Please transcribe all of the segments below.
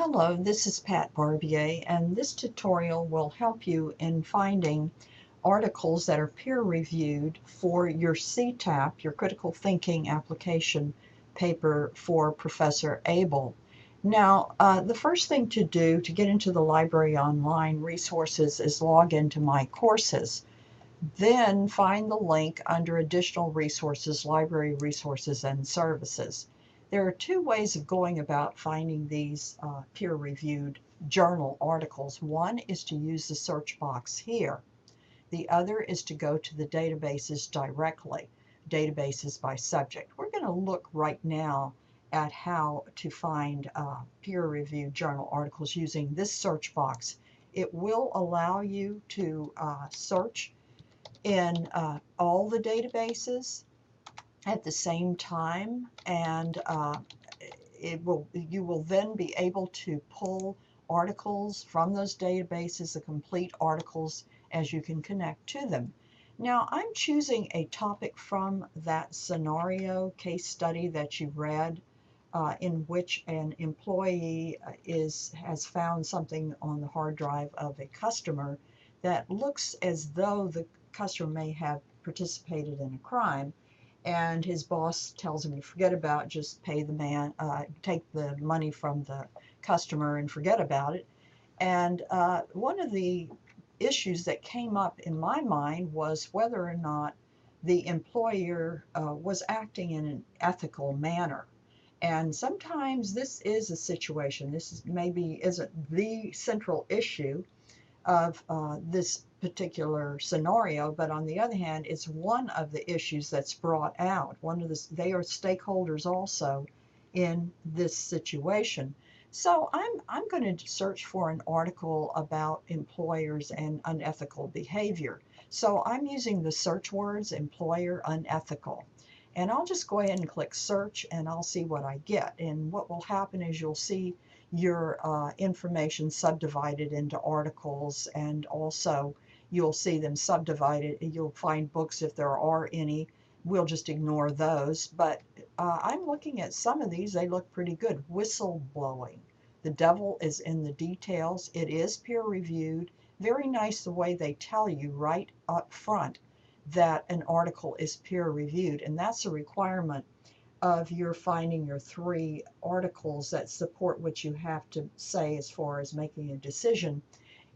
Hello, this is Pat Barbier, and this tutorial will help you in finding articles that are peer-reviewed for your CTAP, your Critical Thinking Application paper for Professor Abell. Now, the first thing to do to get into the library online resources is log into My Courses. Then find the link under Additional Resources, Library Resources and Services. There are two ways of going about finding these peer-reviewed journal articles. One is to use the search box here. The other is to go to the databases directly, databases by subject. We're going to look right now at how to find peer-reviewed journal articles using this search box. It will allow you to search in all the databases at the same time, and you will then be able to pull articles from those databases, the complete articles, as you can connect to them. Now, I'm choosing a topic from that scenario case study that you read, in which an employee has found something on the hard drive of a customer that looks as though the customer may have participated in a crime, and his boss tells him to forget about it, just pay the man, take the money from the customer and forget about it. And one of the issues that came up in my mind was whether or not the employer was acting in an ethical manner. And sometimes this is a situation, maybe isn't the central issue of this particular scenario, but on the other hand, it's one of the issues that's brought out. They are stakeholders also in this situation. So I'm going to search for an article about employers and unethical behavior. So I'm using the search words employer unethical. And I'll just go ahead and click search, and I'll see what I get. And what will happen is you'll see your information subdivided into articles, and also you'll see them subdivided. You'll find books if there are any. We'll just ignore those. But I'm looking at some of these. They look pretty good. Whistleblowing. The devil is in the details. It is peer reviewed. Very nice the way they tell you right up front that an article is peer reviewed, and that's a requirement of your finding your 3 articles that support what you have to say as far as making a decision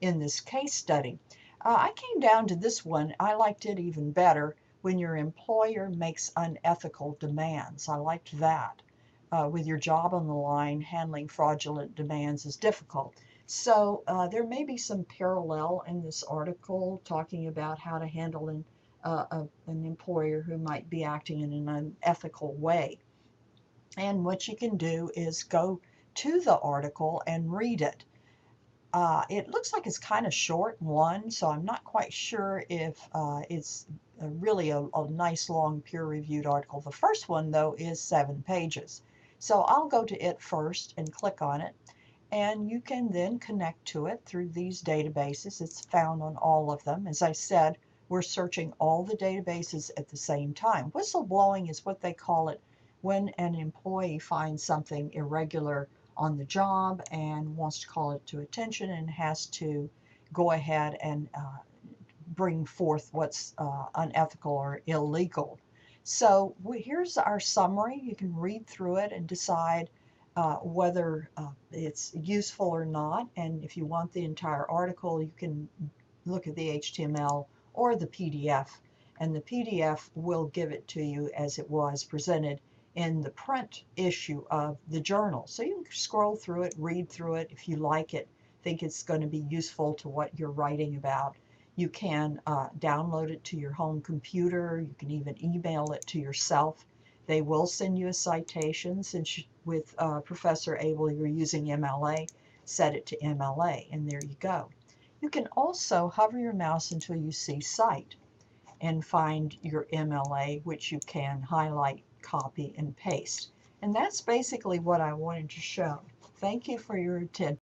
in this case study. I came down to this one. I liked it even better. When your employer makes unethical demands. I liked that. With your job on the line, handling fraudulent demands is difficult. So there may be some parallel in this article talking about how to handle an employer who might be acting in an unethical way. And what you can do is go to the article and read it. It looks like it's kind of short, one, so I'm not quite sure if it's really a nice long peer-reviewed article. The first one, though, is 7 pages. So I'll go to it first and click on it, and you can then connect to it through these databases. It's found on all of them. As I said, we're searching all the databases at the same time. Whistleblowing is what they call it when an employee finds something irregular on the job and wants to call it to attention and has to go ahead and bring forth what's unethical or illegal. So here's our summary. You can read through it and decide whether it's useful or not. And if you want the entire article, you can look at the HTML or the PDF. And the PDF will give it to you as it was presented in the print issue of the journal. So you can scroll through it, read through it. If you like it, think it's going to be useful to what you're writing about, you can download it to your home computer. You can even email it to yourself. They will send you a citation. Since with Professor Abell you're using MLA, set it to MLA, and there you go. You can also hover your mouse until you see Cite and find your MLA, which you can highlight, copy, and paste. And that's basically what I wanted to show. Thank you for your attention.